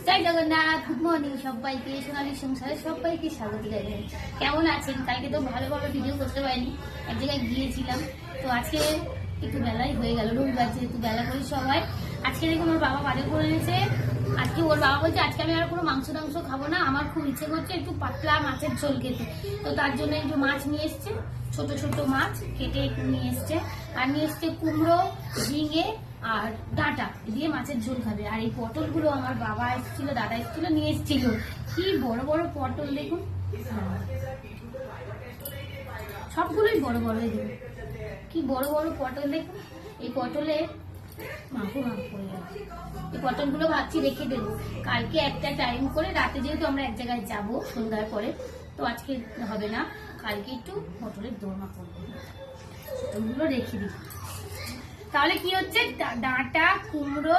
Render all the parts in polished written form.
জয় Jagannath, good morning সবাইকে, সোনালী সংসারে সবাইকে স্বাগত জানাই। কেমন আছেন? কালকে তো ভালোভাবে ভিডিও করতে পারিনি, এক জায়গায় গিয়েছিলাম। তো আজকে একটু বেলাই হয়ে গেল, রবিবার যেহেতু বেলা করি সবাই। আজকে দেখুন ওর বাবা বাজার করে এনেছে। আজকে ওর বাবা বলছে আজকে আমি আর কোনো মাংস টাংস খাবো না, আমার খুব ইচ্ছে করছে একটু পাতলা মাছের ঝোল খেতে। তো তার জন্য একটু মাছ নিয়ে এসছে, ছোট ছোট মাছ কেটে একটু নিয়ে এসছে। আর নিয়ে এসছে কুমড়ো, ঝিঙে আর ডাঁটা দিয়ে মাছের ঝোল খাবে। আর এই পটলগুলো আমার বাবা এসেছিল, দাদা এসেছিল, নিয়ে এসেছিল। কি বড় বড় পটল দেখুন, সবগুলোই বড় বড়। দেখুন কি বড় বড় পটল দেখুন। এই পটলে মাখো করে গেছে। এই পটলগুলো ভাবছি রেখে দেবো, কালকে একটা টাইম করে রাতে, যেহেতু আমরা এক জায়গায় যাব সন্ধ্যার পরে, তো আজকে হবে না, কালকে একটু পটলের দোরমা করবো, ওগুলো রেখে দিই। তাহলে কি হচ্ছে, ডাঁটা, কুমড়ো,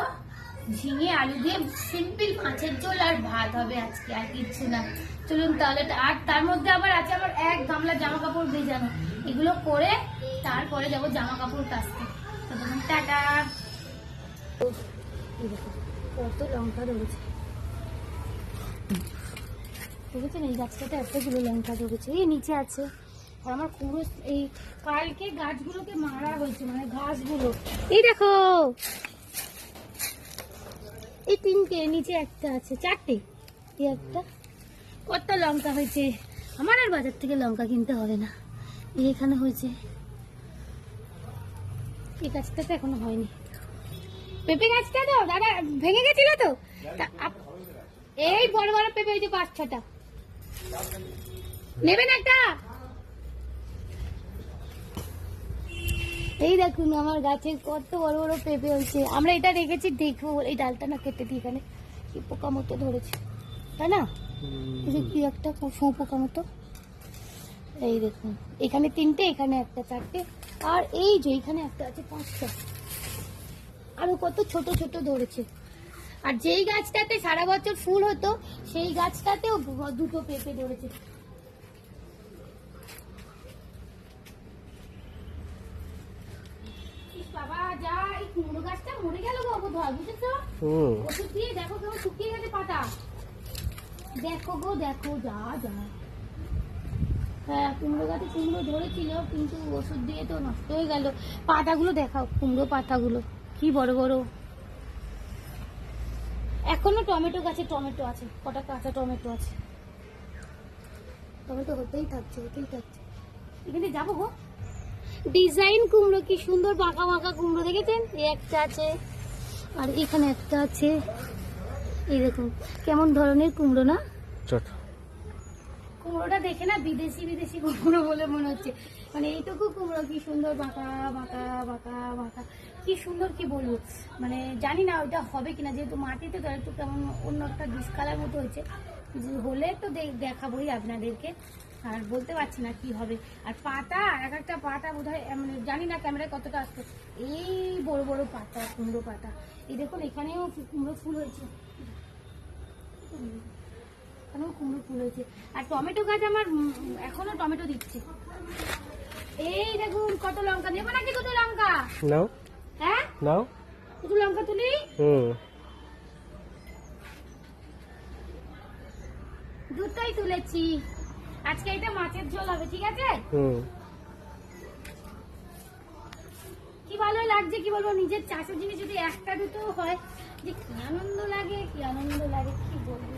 ঝিঙে, আলু দিয়ে সিম্পল মাছের ঝোল আর ভাত হবে আজকে, আর কিচ্ছু না। চলুন তাহলে। আর তার মধ্যে আবার আছে আবার এক গামলা জামা কাপড় ভেজানো, এগুলো করে তারপরে যাবো জামা কাপড় কাচতে। তো দেখুন, টাটা। কত লঙ্কা ধরেছে দেখেছেন, এই গাছটাতে এতগুলো লঙ্কা ধরেছে। এই নিচে আছে। আর আমার কুমড়ো, এই কালকে গাছগুলোকে মারা হয়েছে, মানে ঘাসগুলো। এই দেখো, এই তিনটে, নিচে একটা আছে, চারটে, এই একটা। কত লঙ্কা হয়েছে। আমার আর বাজার থেকে লঙ্কা কিনতে হবে না, এই এখানে হয়েছে। এই গাছটা তো এখনো হয়নি। পেঁপে গাছটা তো দাদা ভেঙে গেছিল তো, এই বড় বড় পেঁপে হয়েছে 5-6টা। নেবেন একটা? এই দেখুন আমার গাছে কত বড় বড় পেঁপে হয়েছে। আমরা এটা রেখেছি দেখবো, এই ডালটা না কেটে দিই, এখানে কি পোকা মতো ধরেছে, তাই না? কি একটা পোকা মতো। এই দেখুন, এখানে 3টে, এখানে একটা, 4টে, আর এই যে এখানে একটা আছে 5টা। আরো কত ছোট ছোট ধরেছে। আর যেই গাছটাতে সারা বছর ফুল হতো, সেই গাছটাতেও 2টো পেঁপে ধরেছে। বাবা যা, এই কুমড়ো গাছটা মরে গেল গো, বুঝেছো? ওষুধ দিয়ে দেখো কেমন শুকিয়ে গেছে পাতা। দেখো গো, দেখো, যা যা। হ্যাঁ, কুমড়ো গাছে কুমড়ো ধরেছিল, কিন্তু ওষুধ দিয়ে তো নষ্ট হয়ে গেল। পাতাগুলো দেখাও, কুমড়ো পাতাগুলো কি বড় বড়। এখনো টমেটো গাছে টমেটো আছে, কটা কাঁচা টমেটো আছে। টমেটো হতেই থাকছে, হতেই থাকছে। এখানে যাবো গো। ডিজাইন কুমড়ো, কি সুন্দর বাঁকা বাঁকা কুমড়ো, দেখেছেন? এই একটা আছে, আর এখানে একটা আছে। এই দেখুন কেমন ধরনের কুমড়ো না, কুমড়োটা দেখে না বিদেশি বিদেশি কুমড়ো বলে মনে হচ্ছে। মানে এইটুকু কুমড়ো কি সুন্দর বাঁকা বাঁকা বাঁকা বাঁকা, কি সুন্দর, কি বলবো। মানে জানি না ওইটা হবে কিনা, যেহেতু মাটিতে তো একটু কেমন অন্য একটা ডিসকালার মতো হয়েছে। হলে তো দেখাবোই আপনাদেরকে, আর বলতে পারছি না কি হবে। আর পাতা, এক একটা পাতা বোধ হয়, মানে জানি না ক্যামেরায় কতটা আসতো, এই বড় বড় পাতা, কুমড়ো পাতা। এই দেখুন এখানেও কুমড়ো ফুল হয়েছে, কুমড়ো ফুল হয়েছে। আর টমেটো গাছ আমার এখনো টমেটো দিচ্ছে। এই দেখুন কত লঙ্কা। নেবো নাকি কত লঙ্কা? নাও। হ্যাঁ নাও, কত লঙ্কা তুলি। দুটোই তুলেছি। আজকে এটা মাছের ঝোল হবে, ঠিক আছে? কি ভালো লাগছে, কি বলবো, নিজের চাষের জিনিস যদি একটা দুটো হয়, যে কি আনন্দ লাগে, কি আনন্দ লাগে, কি বলবো,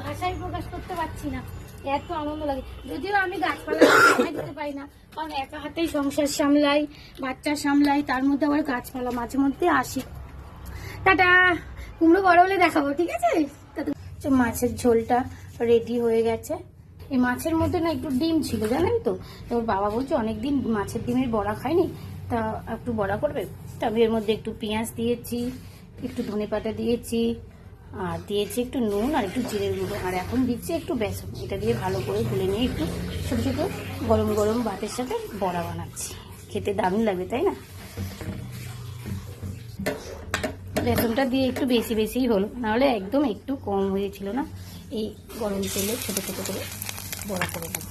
ভাষায় প্রকাশ করতে পারছি না, এত আনন্দ লাগে। যদিও আমি গাছপালা সময় দিতে পারি না, কারণ একা হাতেই সংসার সামলাই, বাচ্চা সামলাই, তার মধ্যে আবার গাছপালা মাঝে মধ্যে আসি। টাটা। কুমড়ো বড় হলে দেখাবো, ঠিক আছে? মাছের ঝোলটা রেডি হয়ে গেছে। এই মাছের মধ্যে না একটু ডিম ছিল, জানেন তো? তোর বাবা বলছে অনেকদিন মাছের ডিমের বড়া খায়নি, তা একটু বড়া করবে। তা আমি এর মধ্যে একটু পেঁয়াজ দিয়েছি, একটু ধনেপাতা দিয়েছি, আর দিয়েছি একটু নুন আর একটু জিরের গুঁড়ো, আর এখন দিচ্ছি একটু বেসন। এটা দিয়ে ভালো করে গুলে নিয়ে একটু ছোটো ছোটো গরম গরম ভাতের সাথে বড়া বানাচ্ছি। খেতে দারুণ লাগবে, তাই না? বেসনটা দিয়ে একটু বেশি বেশিই হলো, নাহলে একদম একটু কম হয়েছিল না। এই গরম তেলে ছোটো ছোটো করে বড়া করে নেব।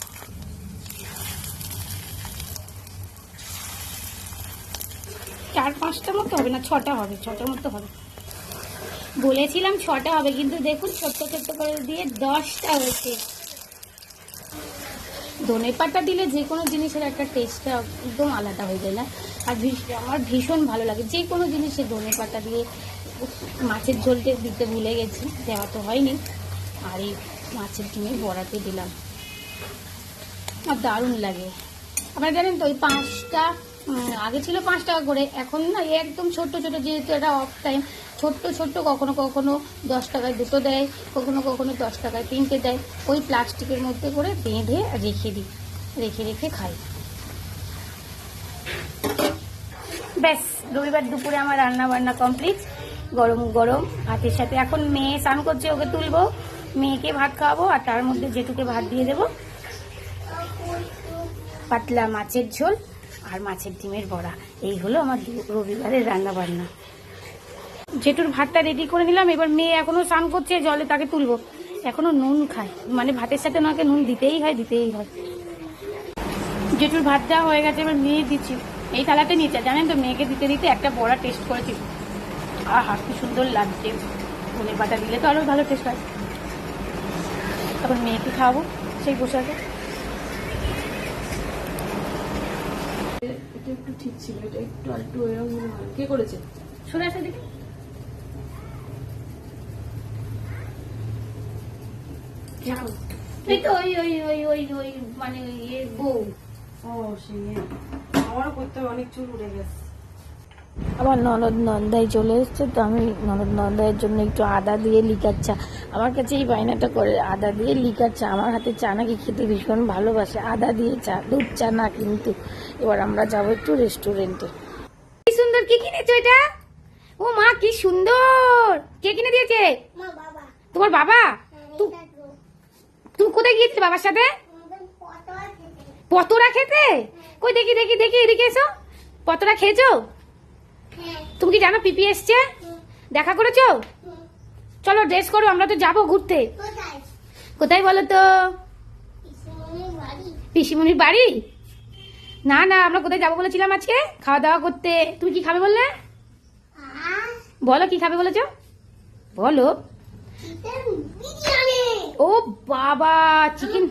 4-5টা মতো হবে না, 6টা হবে, 6টার মতো হবে। বলেছিলাম 6টা হবে, কিন্তু দেখুন ছোট্ট ছোট্ট করে দিয়ে 10টা হয়েছে। ধনে পাতা দিলে যে কোনো জিনিসের একটা টেস্টটা একদম আলাদা হয়ে যায় না? আর আমার ভীষণ ভালো লাগে যে কোনো জিনিসে ধনে পাতা দিয়ে। মাছের ঝোলটা দিতে ভুলে গেছি, দেওয়া তো হয়নি। আর এই মাছের ডিমের বড়াতে দিলাম, আর দারুণ লাগে। আপনারা জানেন তো, ওই 5টা আগে ছিল 5 টাকা করে, এখন না একদম ছোট্ট ছোট, যেহেতু এটা অফ টাইম, ছোট্ট ছোট্ট কখনো কখনো 10 টাকায় 2টো দেয়, কখনো কখনো 10 টাকায় 3টে দেয়। ওই প্লাস্টিকের মধ্যে করে বেঁধে রেখে দিই, রেখে রেখে খাই। ব্যাস, রবিবার দুপুরে আমার রান্না বান্না কমপ্লিট। গরম গরম ভাতের সাথে এখন মেয়ে স্নান করছে, ওকে তুলবো, মেয়েকে ভাত খাওয়াবো, আর তার মধ্যে জেঠুকে ভাত দিয়ে দেবো। পাতলা মাছের ঝোল আর মাছের ডিমের বড়া, এই হলো আমার রবিবারের রান্না বান্না। জেঠুর ভাতটা রেডি করে নিলাম। এবার মেয়ে এখনো স্নান করছে, জলে তাকে তুলবো। এখনো নুন খায়, মানে ভাতের সাথে ওনাকে নুন দিতেই হয়। জেঠুর ভাত দেওয়া হয়ে গেছে, এবার মেয়ে দিচ্ছি। এই থালাতে নিচে জানেন তো, মেয়েকে দিতে দিতে একটা বড়া টেস্ট করেছি, আহা কি সুন্দর লাগছে। ধনে পাতা দিলে তো আরো ভালো টেস্ট হয়। তখন মেয়েকে খাওয়াবো সেই পোশাকে। এটা একটু ঠিক ছিল, এটা একটু আলটু এরকম মনে হয়। কে করেছে? সরে আসে দেখি। এই তো ওই মানে বউ। ও সেই, আমারও করতে হবে, অনেক চুল উঠে গেছে। আমার ননদ নন্দাই চলে এসছে, তো আমি ননদ নন্দাইয়ের জন্য একটু আদা দিয়ে লিকার চা, আমার কাছে এই বায়নাটা করে আদা দিয়ে লিকার চা। আমার হাতে চা নাকি খেতে ভীষণ ভালোবাসে, আদা দিয়ে চা, দুধ চা না। কিন্তু এবার আমরা যাবো একটু রেস্টুরেন্টে। কি সুন্দর, কি কিনেছো এটা? ও মা কি সুন্দর, কে কিনে দিয়েছে? তোমার বাবা? তুমি কোথায় গিয়েছিলে বাবার সাথে? পতোড়া খেতে? কই দেখি দেখি দেখি, এদিকে এসো। পতোড়া খেয়েছো? তুমি কি জানো পিপি এসছে? দেখা করেছো? চলো ড্রেস করো, আমরা তো যাবো ঘুরতে। কোথায় বলো তো? পিসিমণির বাড়ি? না না, আমরা কোথায় যাবো বলেছিলাম আজকে? খাওয়া দাওয়া করতে। তুমি কি খাবে বললে? বলো কি খাবে বলেছো, বলো। ও বাবা, চিকেন।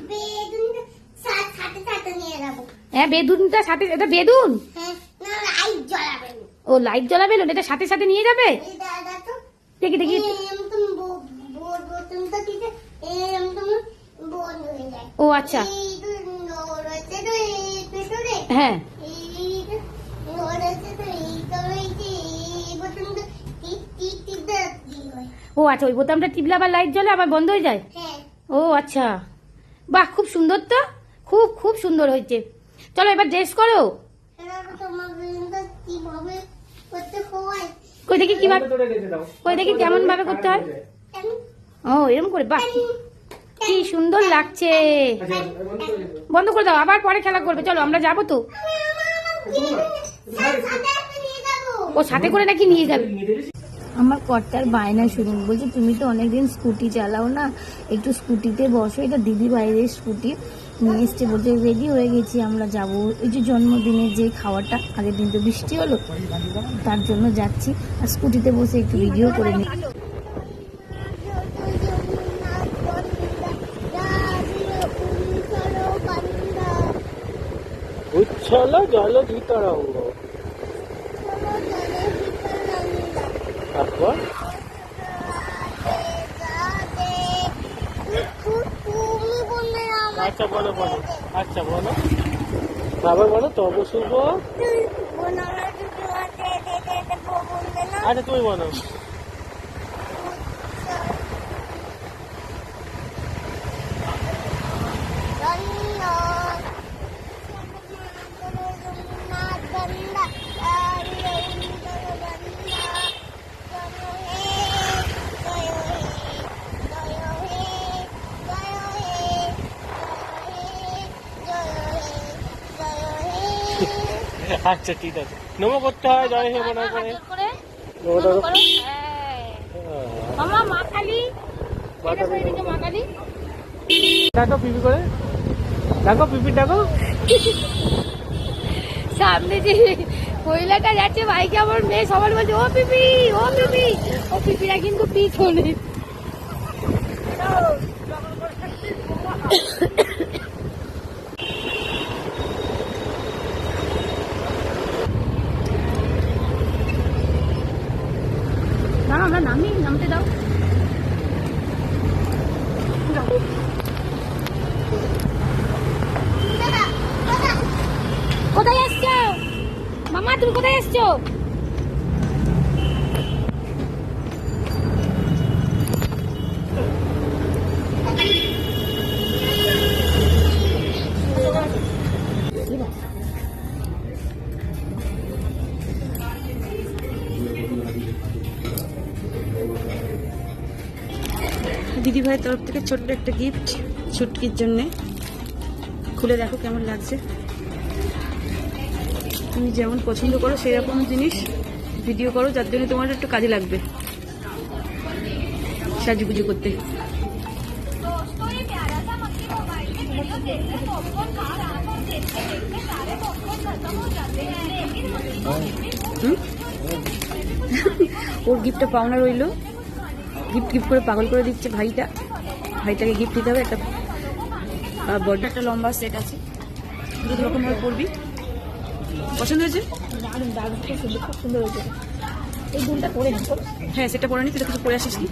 হ্যাঁ বেদুনটা সাথে, এটা বেদুন। ও লাইট জ্বলাবে, এটা সাথে সাথে নিয়ে যাবে। দেখি দেখি। ও আচ্ছা, হ্যাঁ। ও আচ্ছা, ওই বোতামটা টিপলে আবার লাইট জ্বলে, আবার বন্ধ হয়ে যায়। ও আচ্ছা, বাহ খুব সুন্দর তো, খুব খুব সুন্দর হয়েছে। চলো এবার ড্রেস করো। কই দেখি কিভাবে, কই দেখি কেমন ভাবে করতে হয়। ও এরকম করে, বাহ কি সুন্দর লাগছে। বন্ধ করে দাও, আবার পরে খেলা করবে। চলো আমরা যাবো তো। ও সাথে করে নাকি নিয়ে যাবে? আমার কর্তার বায়না শুনুন, বলছে তুমি তো অনেকদিন স্কুটি চালাও না, একটু স্কুটিতে বসো। এটা দিদি বাইরের স্কুটি নিয়ে এসছে, বলছে রেডি হয়ে গেছি আমরা যাব। এই যে জন্মদিনের যে খাওয়াটা, আগের দিন তো বৃষ্টি হলো, তার জন্য যাচ্ছি। আর স্কুটিতে বসে একটু ভিডিও করে নিই। উচ্ছল জল ভিতরঙ্গ, তারপর আচ্ছা বলো বলো, আচ্ছা বলো, আবার বলো। তব শুভ, আচ্ছা তুমি বলো। আচ্ছা ঠিক আছে, নমো করতে হয়, জয় হে মনে করে। মা কালী, মা কালী ডাকো পিপি করে, ডাকো পিপি ডাকো। সামনে যে মহিলাটা যাচ্ছে বাইকে, আমার মেয়ে সবার বলছে ও পিপি ও পিপি, ও পিপিরা কিন্তু পিছনে। না আমরা নামতে দাও। কোথায় এসছো মামা, তুমি কোথায় এসছো? দিদি ভাইয়ের তরফ থেকে ছোট্ট একটা গিফট ছুটকির জন্যে। খুলে দেখো কেমন লাগছে। তুমি যেমন পছন্দ করো সেই রকম জিনিস ভিডিও করো, যার জন্য তোমার একটু কাজে লাগবে সাজুগুজু করতে। ওর গিফটটা পাওনা রইলো, গিফট করে পাগল করে দিচ্ছে ভাইটাকে গিফট দিতে হবে। একটা বড় একটা লম্বা সেট আছে, দু রকম ভাবে পরবি। পছন্দ হয়েছে? খুব সুন্দর হয়েছে। এই দুলটা পরে নি? হ্যাঁ সেটা পরে নি, তুই তো কিছু পরে আসিস নি,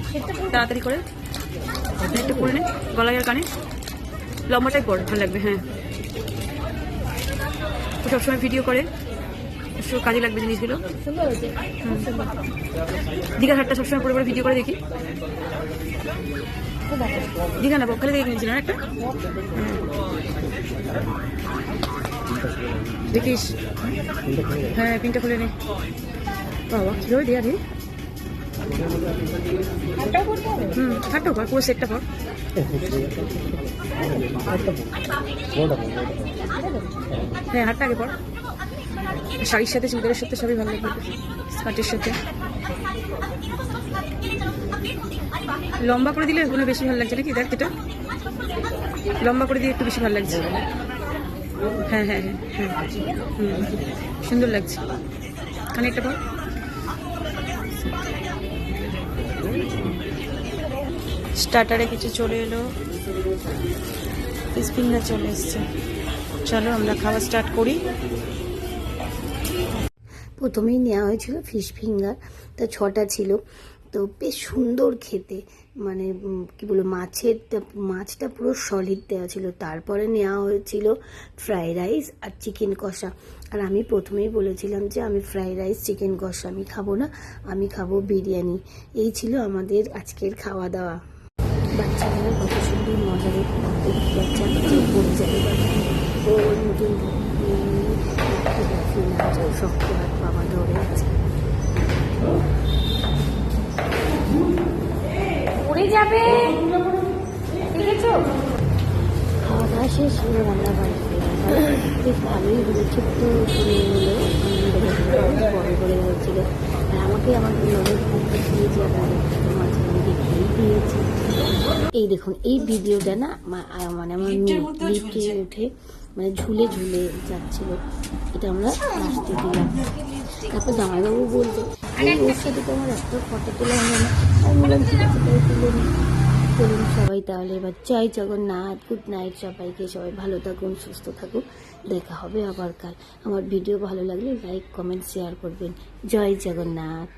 তাড়াতাড়ি করে একটা পরে নে। গলায় আর কানে লম্বাটাই পর, ভালো লাগবে। হ্যাঁ ও সবসময় ভিডিও করে, কাজে লাগবে জিনিসগুলো। সুন্দর হয়েছে। দীঘার হাটটা সবসময় পরে পরে ভিডিও করে দেখি। দীঘা না বকখালি থেকে কিনেছিল না একটা, দেখিস। হ্যাঁ পিনটা খুলে নে। বাবা কীভাবে দেয়া রে। হাটটাও পর, পুরো সেটটা পর। হ্যাঁ হাটটা আগে পর, শাড়ির সাথে চুড়িদারের সাথে সবই ভালো লাগবে, স্কার্টের সাথে। লম্বা করে দিলে ওগুলো বেশি ভালো লাগছে নাকি? দেখ এটা লম্বা করে দিয়ে একটু বেশি ভালো লাগছে। হ্যাঁ হ্যাঁ হ্যাঁ হ্যাঁ সুন্দর লাগছে। খানিকটা পর। স্টার্টারে কিছু চলে এলো, ফিশ ফিঙ্গার চলে এসছে। চলো আমরা খাওয়া স্টার্ট করি। প্রথমেই নেওয়া হয়েছিল ফিশ ফিঙ্গার, তা 6টা ছিল, তো বেশ সুন্দর খেতে, মানে কি বলবো, মাছটা পুরো সলিড দেওয়া ছিল। তারপরে নেওয়া হয়েছিল ফ্রাইড রাইস আর চিকেন কষা। আর আমি প্রথমেই বলেছিলাম যে আমি ফ্রাইড রাইস চিকেন কষা আমি খাবো না, আমি খাবো বিরিয়ানি। এই ছিল আমাদের আজকের খাওয়া দাওয়া। বাচ্চারা কত সুন্দর মজা পড়ে যাবে, তো নতুন শক্ত হাত বাবা ধরে আছে, পড়ে যাবে। দেখেছো? খাওয়া দাওয়া শেষ হলো, রান্না বাড়ি বেশ ভালোই হলো, ছোট্ট বড় করে হয়েছিল। আর আমাকে আমার নলেজ দিয়েছে, মাঝখানে দেখেই দিয়েছি। এই দেখুন এই ভিডিওটা না মানে আমার লিফটে উঠে মানে ঝুলে ঝুলে যাচ্ছিল, এটা আমরা নাচতে দিলাম। তারপর জামাইবাবু বলছে ওর সাথে তো আমার একটা ফটো তোলা হয় না, আমি বললাম ঠিক আছে তাই তুলে নিই। চলুন সবাই তাহলে এবার জয় জগন্নাথ, গুড নাইট সবাইকে, সবাই ভালো থাকুন, সুস্থ থাকুন, দেখা হবে আবার কাল। আমার ভিডিও ভালো লাগলে লাইক কমেন্ট শেয়ার করবেন। জয় জগন্নাথ।